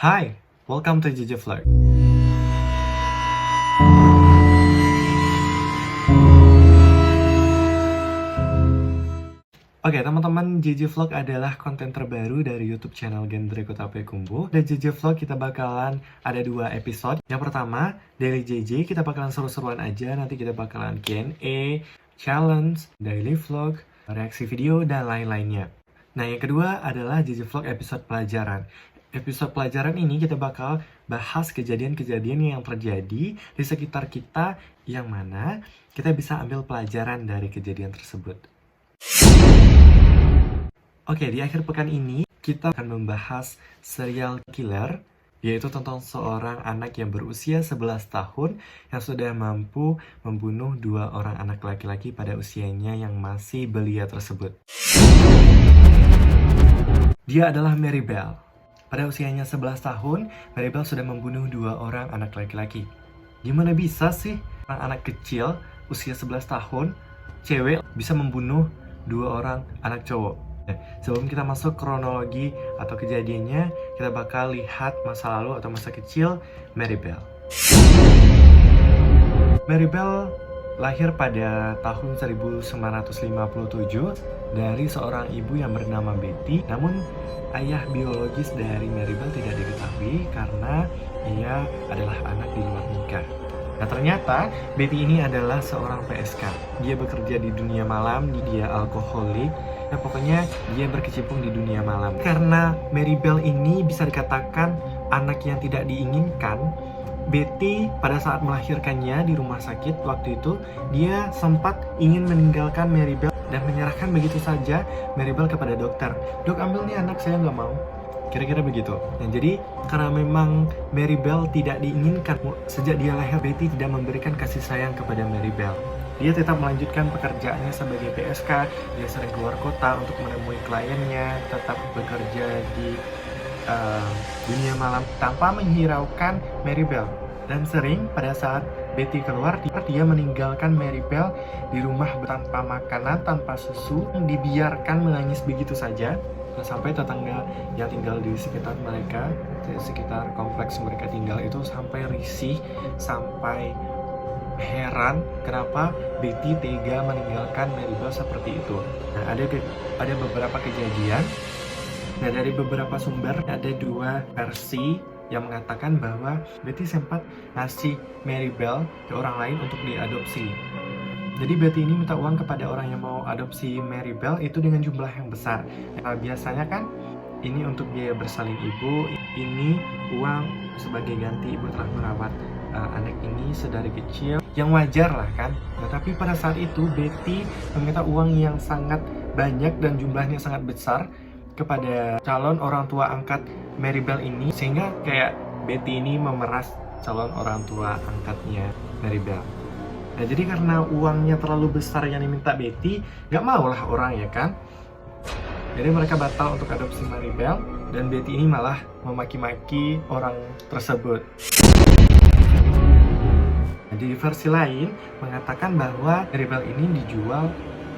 Hi, welcome to JJ Vlog. Oke, teman-teman, JJ Vlog adalah konten terbaru dari YouTube channel Genre Kota Payakumbuh. Dan JJ Vlog kita bakalan ada 2 episode. Yang pertama, Daily JJ, kita bakalan seru-seruan aja. Nanti kita bakalan Q&A, challenge, daily vlog, reaksi video, dan lain-lainnya. Nah, yang kedua adalah JJ Vlog episode pelajaran. Episode pelajaran ini kita bakal bahas kejadian-kejadian yang terjadi di sekitar kita, yang mana kita bisa ambil pelajaran dari kejadian tersebut. Oke, di akhir pekan ini kita akan membahas serial killer, yaitu tentang seorang anak yang berusia 11 tahun yang sudah mampu membunuh 2 orang anak laki-laki pada usianya yang masih belia tersebut. Dia adalah Mary Bell. Pada usianya 11 tahun, Mary Bell sudah membunuh 2 orang anak laki-laki. Gimana bisa sih anak kecil usia 11 tahun, cewek bisa membunuh 2 orang anak cowok? Nah, sebelum kita masuk kronologi atau kejadiannya, kita bakal lihat masa lalu atau masa kecil Mary Bell. Mary Bell lahir pada tahun 1957 dari seorang ibu yang bernama Betty. Namun ayah biologis dari Mary Bell tidak diketahui karena ia adalah anak di luar nikah. Nah, ternyata Betty ini adalah seorang PSK. Dia bekerja di dunia malam, dia alkoholik. Nah, pokoknya dia berkecimpung di dunia malam. Karena Mary Bell ini bisa dikatakan anak yang tidak diinginkan, Betty pada saat melahirkannya di rumah sakit waktu itu, dia sempat ingin meninggalkan Mary Bell dan menyerahkan begitu saja Mary Bell kepada dokter. Dok, ambil nih anak, saya nggak mau. Kira-kira begitu. Nah, jadi karena memang Mary Bell tidak diinginkan, sejak dia lahir Betty tidak memberikan kasih sayang kepada Mary Bell. Dia tetap melanjutkan pekerjaannya sebagai PSK. Dia sering keluar kota untuk menemui kliennya, tetap bekerja di dunia malam tanpa menghiraukan Mary Bell. Dan sering pada saat Betty keluar, dia meninggalkan Mary Bell di rumah tanpa makanan, tanpa susu, dibiarkan menangis begitu saja. Sampai tetangga yang tinggal di sekitar mereka, di sekitar kompleks mereka tinggal itu sampai risih, sampai heran kenapa Betty tega meninggalkan Mary Bell seperti itu. Nah, ada beberapa kejadian. Nah, dari beberapa sumber ada 2 versi yang mengatakan bahwa Betty sempat ngasih Mary Bell ke orang lain untuk diadopsi. Jadi Betty ini minta uang kepada orang yang mau adopsi Mary Bell itu dengan jumlah yang besar. Nah, biasanya kan ini untuk biaya bersalin ibu, ini uang sebagai ganti ibu telah merawat anak ini sedari kecil, yang wajar lah kan. Nah, tapi pada saat itu Betty meminta uang yang sangat banyak dan jumlahnya sangat besar kepada calon orang tua angkat Mary Bell ini, sehingga kayak Betty ini memeras calon orang tua angkatnya Mary Bell. Nah, jadi karena uangnya terlalu besar yang diminta Betty, gak mau lah orang, ya kan. Jadi mereka batal untuk adopsi Mary Bell, dan Betty ini malah memaki-maki orang tersebut. Nah, di versi lain mengatakan bahwa Mary Bell ini dijual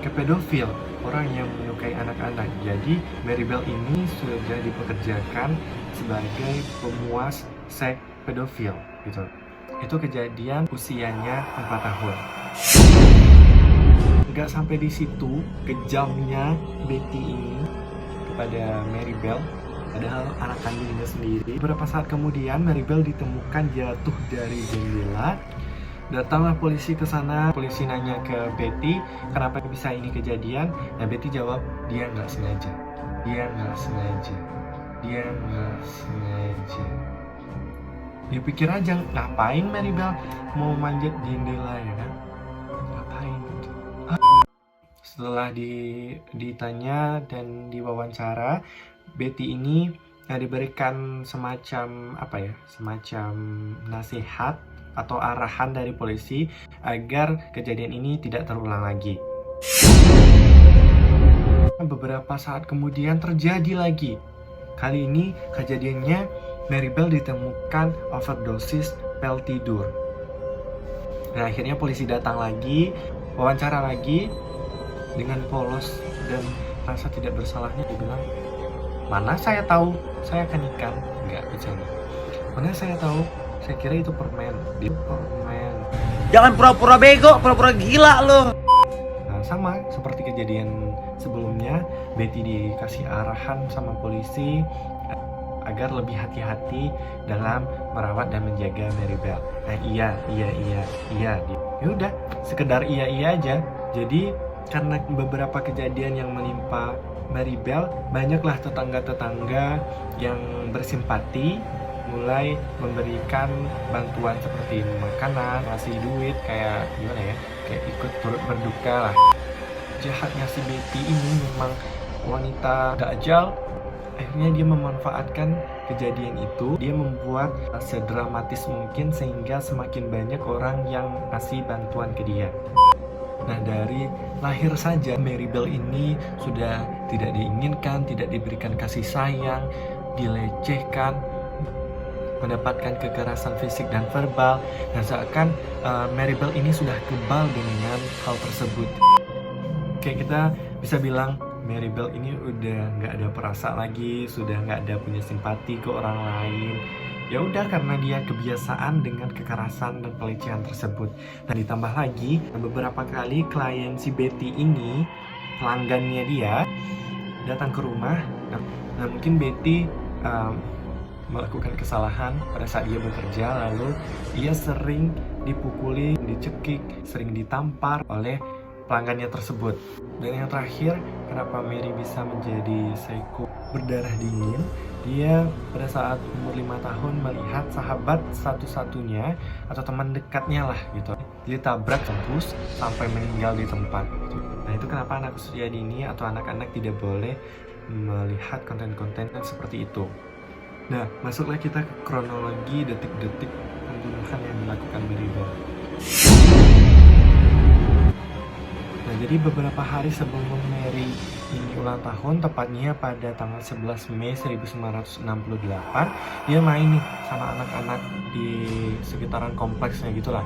ke pedofil, orang yang menyukai anak-anak. Jadi Mary Bell ini sudah dipekerjakan sebagai pemuas seks pedofil gitu. Itu kejadian usianya 4 tahun. Nggak sampai di situ kejamnya Betty ini kepada Mary Bell, padahal anak kandungnya sendiri. Beberapa saat kemudian Mary Bell ditemukan jatuh dari jendela. Datanglah polisi ke sana. Polisi nanya ke Betty, kenapa bisa ini kejadian? Nah, Betty jawab, dia nggak sengaja. Dia nggak sengaja. Dia nggak sengaja. Dia pikir aja, ngapain Mary Bell mau manjat jendela, ya kan? Ngapain gitu? Setelah ditanya dan diwawancara, Betty ini diberikan semacam semacam nasihat atau arahan dari polisi agar kejadian ini tidak terulang lagi. Beberapa saat kemudian terjadi lagi. Kali ini kejadiannya Mary Bell ditemukan overdosis pil tidur. Nah, akhirnya polisi datang lagi, wawancara lagi. Dengan polos dan rasa tidak bersalahnya dibilang, mana saya tahu, saya kan ikan. enggak bercanda. Mana saya tahu, saya kira itu permen. Dia permen. Jangan pura-pura bego, pura-pura gila lo. Nah, sama seperti kejadian sebelumnya, Betty dikasih arahan sama polisi agar lebih hati-hati dalam merawat dan menjaga Maribel. Nah, iya. Ya udah, sekedar iya aja. Jadi karena beberapa kejadian yang menimpa Maribel, banyaklah tetangga-tetangga yang bersimpati, mulai memberikan bantuan seperti makanan, ngasih duit, kayak gimana ya, kayak ikut turut berduka lah. Jahatnya si Betty ini memang wanita dajjal. Akhirnya dia memanfaatkan kejadian itu, dia membuat sedramatis mungkin sehingga semakin banyak orang yang ngasih bantuan ke dia. Nah, dari lahir saja Maribel ini sudah tidak diinginkan, tidak diberikan kasih sayang, dilecehkan, mendapatkan kekerasan fisik dan verbal, dan seakan Maribel ini sudah kebal dengan hal tersebut. Kayak kita bisa bilang Maribel ini udah nggak ada perasa lagi, sudah nggak ada punya simpati ke orang lain. Ya udah, karena dia kebiasaan dengan kekerasan dan pelecehan tersebut. Dan ditambah lagi beberapa kali klien si Betty ini, pelanggannya dia, datang ke rumah. Nah mungkin Betty melakukan kesalahan pada saat dia bekerja, lalu dia sering dipukuli, dicekik, sering ditampar oleh pelanggannya tersebut. Dan yang terakhir, kenapa Mary bisa menjadi psycho berdarah dingin, dia pada saat umur 5 tahun melihat sahabat satu-satunya atau teman dekatnya lah gitu, dia tabrak tembus sampai meninggal di tempat. Nah itu kenapa anak usia dini atau anak-anak tidak boleh melihat konten-konten yang seperti itu. Nah, masuklah kita ke kronologi detik-detik pembunuhan yang dilakukan Maribel. Nah, jadi beberapa hari sebelum Mary ini ulang tahun, tepatnya pada tanggal 11 Mei 1968, dia main nih sama anak-anak di sekitaran kompleksnya gitulah.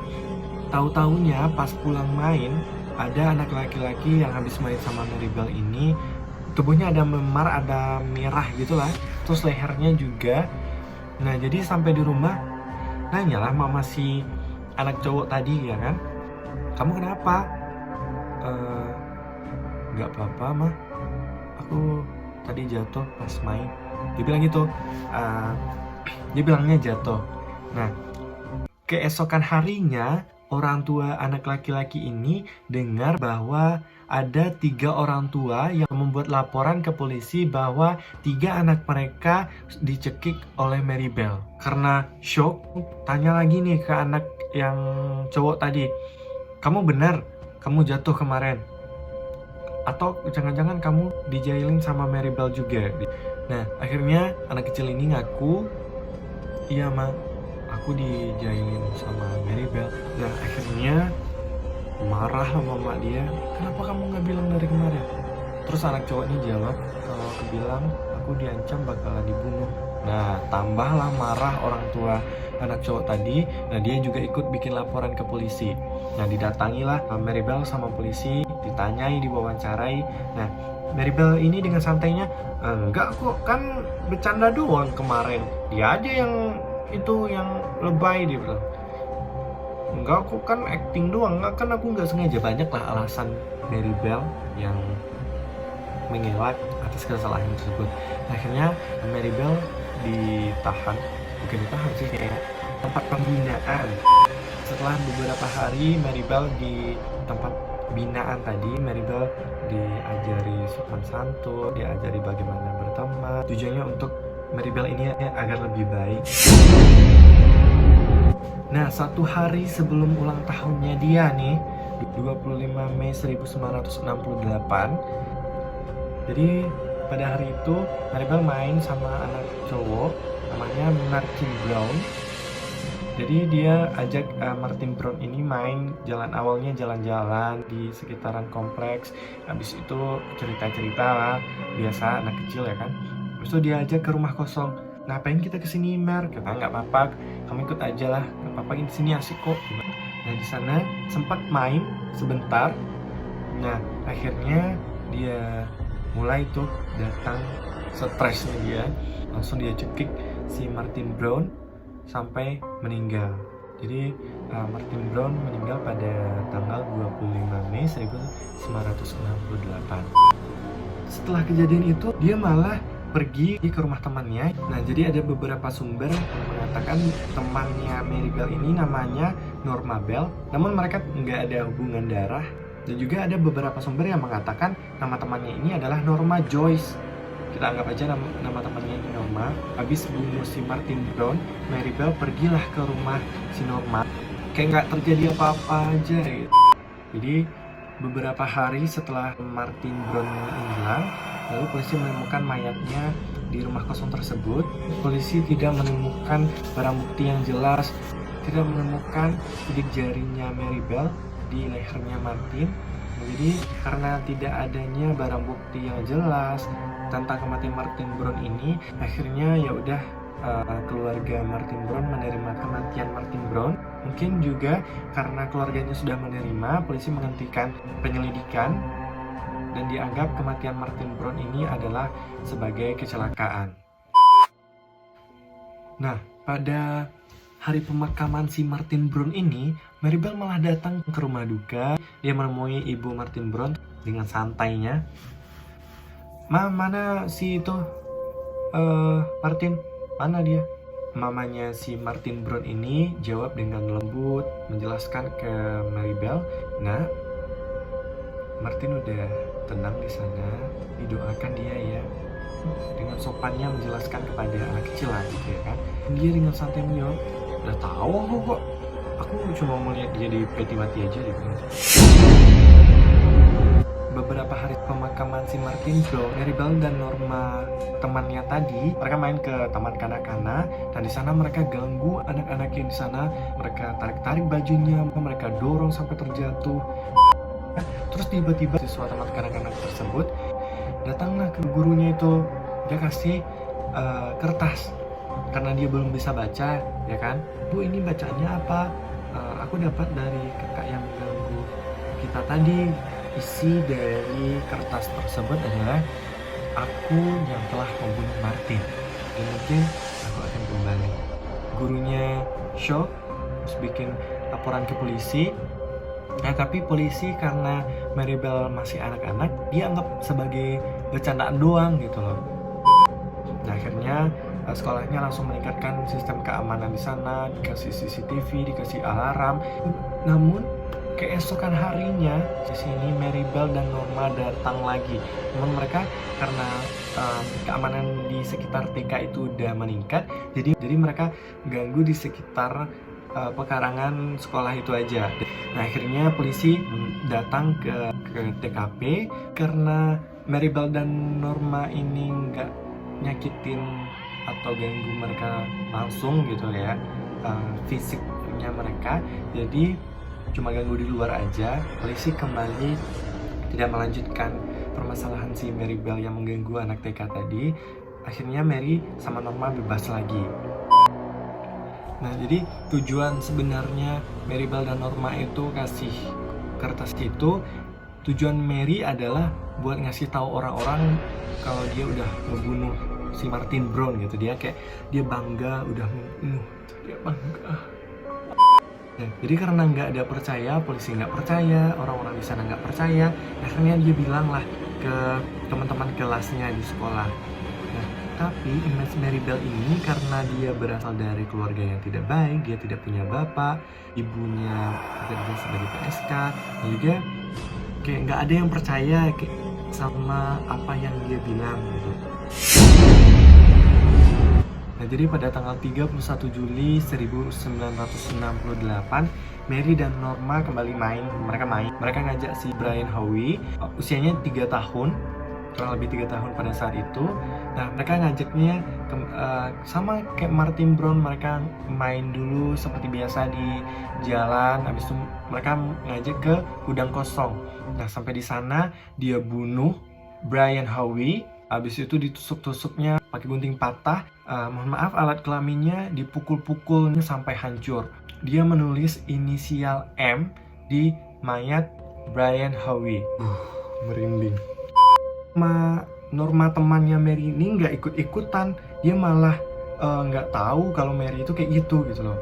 Tahu-taunya pas pulang main, ada anak laki-laki yang habis main sama Maribel ini, tubuhnya ada memar, ada merah gitulah, terus lehernya juga. Nah, jadi sampai di rumah, nanyalah mama si anak cowok tadi, ya kan, kamu kenapa? Nggak apa-apa mah, aku tadi jatuh pas main. Dia bilang gitu. Dia bilangnya jatuh. Nah, keesokan harinya orang tua anak laki-laki ini dengar bahwa ada 3 orang tua yang membuat laporan ke polisi bahwa 3 anak mereka dicekik oleh Maribel. Karena shock, tanya lagi nih ke anak yang cowok tadi, kamu benar kamu jatuh kemarin? Atau jangan-jangan kamu dijailin sama Maribel juga? Nah, akhirnya anak kecil ini ngaku, iya ma, aku dijailin sama Maribel. Nah, akhirnya marah sama mama dia, kenapa kamu nggak bilang dari kemarin? Terus anak cowok ini jawab, kalau aku bilang aku diancam bakalan dibunuh. Nah, tambahlah marah orang tua anak cowok tadi. Nah, dia juga ikut bikin laporan ke polisi. Nah, didatangilah Maribel sama polisi, ditanyai, diwawancarai. Nah, Maribel ini dengan santainya, enggak kok, kan bercanda doang kemarin, dia aja yang itu yang lebay, dia bilang. Enggak, aku kan acting doang, enggak, kan aku nggak sengaja. Banyaklah alasan Maribel yang mengelak atas kesalahan tersebut. Akhirnya Maribel ditahan, bukan ditahan sih, kayak tempat pembinaan. Setelah beberapa hari Maribel di tempat binaan tadi, Maribel diajari sopan santun, diajari bagaimana berteman. Tujuannya untuk Maribel ini agar lebih baik. Nah, 1 hari sebelum ulang tahunnya dia nih, 25 Mei 1968. Jadi pada hari itu Maribel main sama anak cowok namanya Martin Brown. Jadi dia ajak Martin Brown ini main, awalnya jalan-jalan di sekitaran kompleks. Habis itu cerita-cerita lah, biasa anak kecil ya kan. Habis itu dia ajak ke rumah kosong. Ngapain kita kesini, Mer? Kata, nggak apa-apa, kamu ikut aja lah, nggak apa-apa, di sini asik kok. Nah, di sana sempat main sebentar. Nah, akhirnya dia mulai tuh datang stresnya dia, langsung dia cekik si Martin Brown sampai meninggal. Jadi Martin Brown meninggal pada tanggal 25 Mei 1968. Setelah kejadian itu dia malah pergi ke rumah temannya. Nah, jadi ada beberapa sumber yang mengatakan temannya Maribel ini namanya Norma Bell, namun mereka nggak ada hubungan darah. Dan juga ada beberapa sumber yang mengatakan nama temannya ini adalah Norma Joyce. Kita anggap aja nama temannya ini Norma. Habis bunuh si Martin Brown, Maribel pergilah ke rumah si Norma. Kayak nggak terjadi apa-apa aja gitu. Jadi beberapa hari setelah Martin Brown hilang, lalu polisi menemukan mayatnya di rumah kosong tersebut. Polisi tidak menemukan barang bukti yang jelas, tidak menemukan sidik jarinya Maribel di lehernya Martin. Jadi karena tidak adanya barang bukti yang jelas tentang kematian Martin Brown ini, akhirnya ya udah keluarga Martin Brown menerima kematian Martin Brown. Mungkin juga karena keluarganya sudah menerima, polisi menghentikan penyelidikan dan dianggap kematian Martin Brown ini adalah sebagai kecelakaan. Nah, pada hari pemakaman si Martin Brown ini, Maribel malah datang ke rumah duka. Dia menemui ibu Martin Brown dengan santainya. Mana si itu Martin? Mana dia? Mamanya si Martin Brown ini jawab dengan lembut, menjelaskan ke Maribel, "Nah, Martin udah tenang di sana, didoakan dia ya." Dengan sopannya menjelaskan kepada anak kecil lah gitu ya kan. Dia dengan santai menjawab, "Udah tahu aku kok. Aku cuma mau lihat dia di peti mati aja gitu." Beberapa hari pemakaman si Martin Brown, Maribel dan Norma temannya tadi, mereka main ke taman kanak-kanak dan di sana mereka ganggu anak-anak yang di sana. Mereka tarik-tarik bajunya, mereka dorong sampai terjatuh. Terus tiba-tiba siswa taman kanak-kanak tersebut datanglah ke gurunya itu. Dia kasih kertas karena dia belum bisa baca, ya kan? "Bu, ini bacaannya apa?" "Aku dapat dari kakak yang mengganggu kita tadi." Isi dari kertas tersebut adalah, "Aku yang telah membunuh Martin dan mungkin aku akan kembali." Gurunya shock, terus bikin laporan ke polisi. Nah, tapi polisi karena Maribel masih anak-anak, dia anggap sebagai bercandaan doang gitu loh. Nah, akhirnya sekolahnya langsung meningkatkan sistem keamanan di sana, dikasih CCTV, dikasih alarm. Namun keesokan harinya di sini Maribel dan Norma datang lagi. Namun mereka karena keamanan di sekitar TK itu udah meningkat, jadi mereka ganggu di sekitar pekarangan sekolah itu aja. Nah, akhirnya polisi datang ke TKP karena Maribel dan Norma ini nggak nyakitin atau ganggu mereka langsung gitu ya, fisiknya mereka, jadi cuma ganggu di luar aja. Polisi kembali tidak melanjutkan permasalahan si Maribel yang mengganggu anak TK tadi. Akhirnya Mary sama Norma bebas lagi. Nah, jadi tujuan sebenarnya Maribel dan Norma itu kasih kertas itu, tujuan Mary adalah buat ngasih tahu orang-orang kalau dia udah ngebunuh si Martin Brown gitu. Dia bangga udah ngebunuh, dia bangga. Ya, jadi karena nggak ada percaya, polisi nggak percaya, orang-orang di sana nggak percaya, akhirnya dia bilang lah ke teman-teman kelasnya di sekolah. Nah, tapi image Maribel ini karena dia berasal dari keluarga yang tidak baik, dia tidak punya bapak, ibunya bekerja sebagai PSK, dan juga kayak nggak ada yang percaya sama apa yang dia bilang gitu. Nah, jadi pada tanggal 31 Juli 1968, Mary dan Norma kembali main. Mereka ngajak si Brian Howie, usianya 3 tahun, kurang lebih 3 tahun pada saat itu. Nah, mereka ngajaknya sama kayak Martin Brown, mereka main dulu seperti biasa di jalan. Habis itu mereka ngajak ke gudang kosong. Nah, sampai di sana dia bunuh Brian Howie. Habis itu ditusuk-tusuknya pakai gunting patah. Mohon maaf, alat kelaminnya dipukul-pukulnya sampai hancur. Dia menulis inisial M di mayat Brian Howie. Merinding. Norma temannya Mary ini nggak ikut-ikutan. Dia malah nggak tahu kalau Mary itu kayak gitu loh.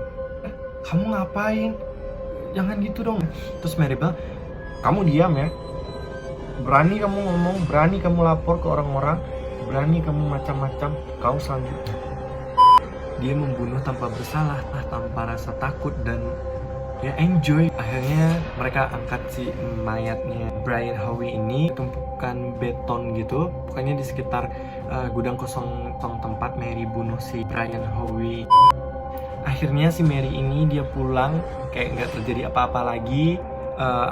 Kamu ngapain? Jangan gitu dong. Terus Maribel, kamu diam ya. Berani kamu ngomong, berani kamu lapor ke orang-orang, berani kamu macam-macam, kau selanjutnya. Dia membunuh tanpa bersalah, tanpa rasa takut, dan ya enjoy. Akhirnya mereka angkat si mayatnya Brian Howie ini ke tumpukan beton gitu, pokoknya di sekitar gudang kosong tempat Mary bunuh si Brian Howie. Akhirnya si Mary ini dia pulang kayak nggak terjadi apa-apa lagi.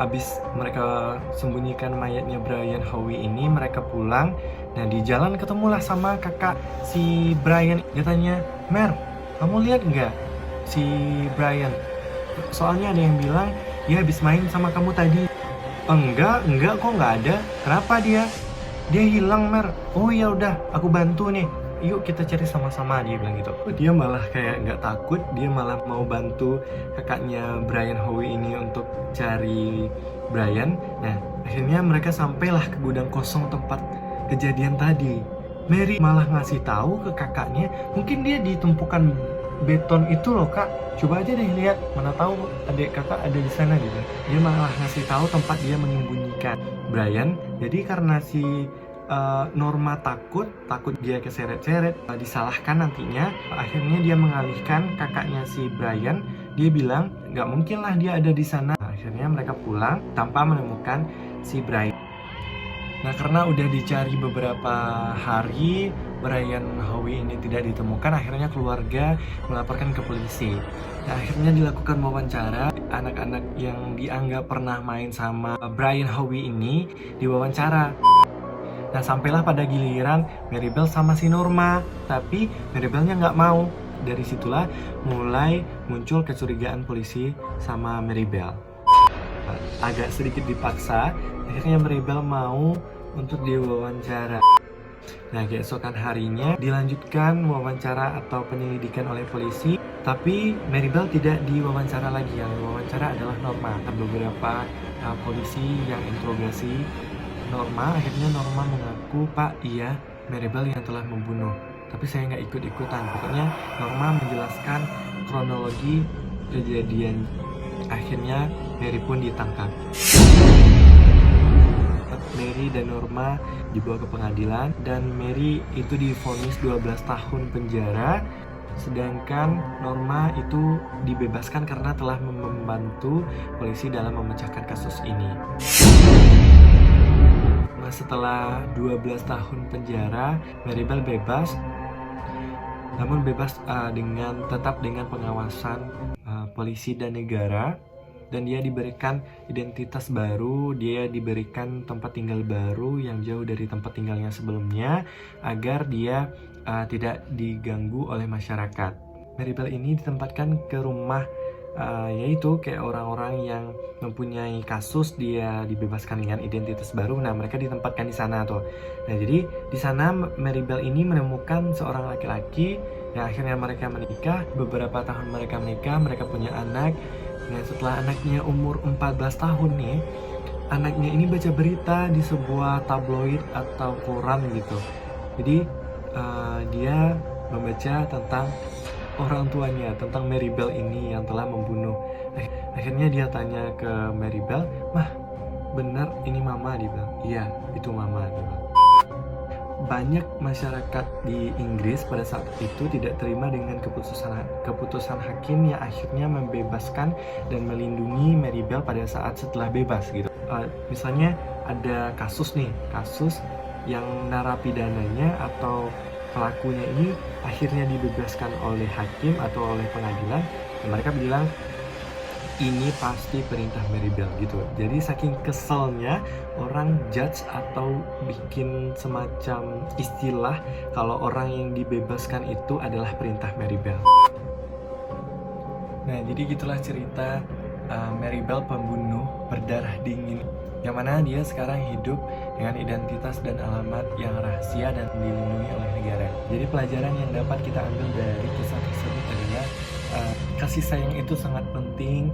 Abis mereka sembunyikan mayatnya Brian Howie ini, mereka pulang. Nah di jalan ketemulah sama kakak si Brian. Dia tanya, Mer, kamu lihat nggak si Brian? Soalnya ada yang bilang dia habis main sama kamu tadi. Enggak kok nggak ada. Kenapa dia hilang, Mer? Oh ya udah, aku bantu nih. Yuk kita cari sama-sama, dia bilang gitu. Dia malah kayak nggak takut, dia malah mau bantu kakaknya Brian Howie ini untuk cari Brian. Nah akhirnya mereka sampailah ke gudang kosong tempat kejadian tadi. Mary malah ngasih tahu ke kakaknya, mungkin dia di tumpukan beton itu loh kak, coba aja deh lihat, mana tahu adik kakak ada di sana gitu. Dia malah ngasih tahu tempat dia menyembunyikan Brian. Jadi karena si Norma takut dia keseret-seret, disalahkan nantinya. Akhirnya dia mengalihkan kakaknya si Brian. Dia bilang nggak mungkin lah dia ada di sana. Akhirnya mereka pulang tanpa menemukan si Brian. Nah karena udah dicari beberapa hari, Brian Howie ini tidak ditemukan. Akhirnya keluarga melaporkan ke polisi. Nah, akhirnya dilakukan wawancara. Anak-anak yang dianggap pernah main sama Brian Howie ini diwawancara. Nah sampailah pada giliran Maribel sama si Norma, tapi Maribelnya nggak mau. Dari situlah mulai muncul kecurigaan polisi sama Maribel. Agak sedikit dipaksa, akhirnya Maribel mau untuk diwawancara. Nah keesokan harinya dilanjutkan wawancara atau penyelidikan oleh polisi, tapi Maribel tidak diwawancara lagi. Yang diwawancara adalah Norma. Beberapa polisi yang interogasi Norma, akhirnya Norma mengaku, Pak, iya Maribel yang telah membunuh, tapi saya nggak ikut-ikutan. Pokoknya Norma menjelaskan kronologi kejadian. Akhirnya Mary pun ditangkap. Mary dan Norma dibawa ke pengadilan, dan Mary itu divonis 12 tahun penjara, sedangkan Norma itu dibebaskan karena telah membantu polisi dalam memecahkan kasus ini. Setelah 12 tahun penjara, Maribel bebas, namun bebas tetap dengan pengawasan polisi dan negara, dan dia diberikan identitas baru, dia diberikan tempat tinggal baru yang jauh dari tempat tinggalnya sebelumnya, agar dia tidak diganggu oleh masyarakat. Maribel ini ditempatkan ke rumah yaitu kayak orang-orang yang mempunyai kasus, dia dibebaskan dengan identitas baru. Nah mereka ditempatkan di sana tuh. Nah jadi di sana Maribel ini menemukan seorang laki-laki yang akhirnya mereka menikah. Beberapa tahun mereka menikah, mereka punya anak. Nah setelah anaknya umur 14 tahun nih, anaknya ini baca berita di sebuah tabloid atau koran gitu. Jadi dia membaca tentang orang tuanya, tentang Maribel ini yang telah membunuh. Akhirnya dia tanya ke Maribel, Mah, benar ini mama? Dia bilang, iya itu mama. Dia bilang. Banyak masyarakat di Inggris pada saat itu tidak terima dengan keputusan hakim yang akhirnya membebaskan dan melindungi Maribel pada saat setelah bebas gitu. Misalnya ada kasus yang narapidananya atau pelakunya ini akhirnya dibebaskan oleh hakim atau oleh pengadilan, dan mereka bilang ini pasti perintah Maribel gitu. Jadi saking keselnya orang judge atau bikin semacam istilah kalau orang yang dibebaskan itu adalah perintah Maribel. Nah jadi gitulah cerita Maribel pembunuh berdarah dingin, yang mana dia sekarang hidup dengan identitas dan alamat yang rahasia dan dilindungi oleh negara. Jadi pelajaran yang dapat kita ambil dari kisah tersebut adalah kasih sayang itu sangat penting,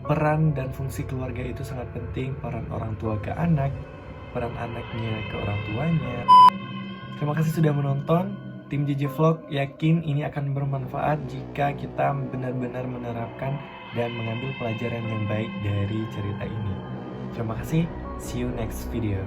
peran dan fungsi keluarga itu sangat penting, peran orang tua ke anak, peran anaknya ke orang tuanya. Terima kasih sudah menonton. Tim JJ Vlog yakin ini akan bermanfaat jika kita benar-benar menerapkan dan mengambil pelajaran yang baik dari cerita ini. Terima kasih, see you next video.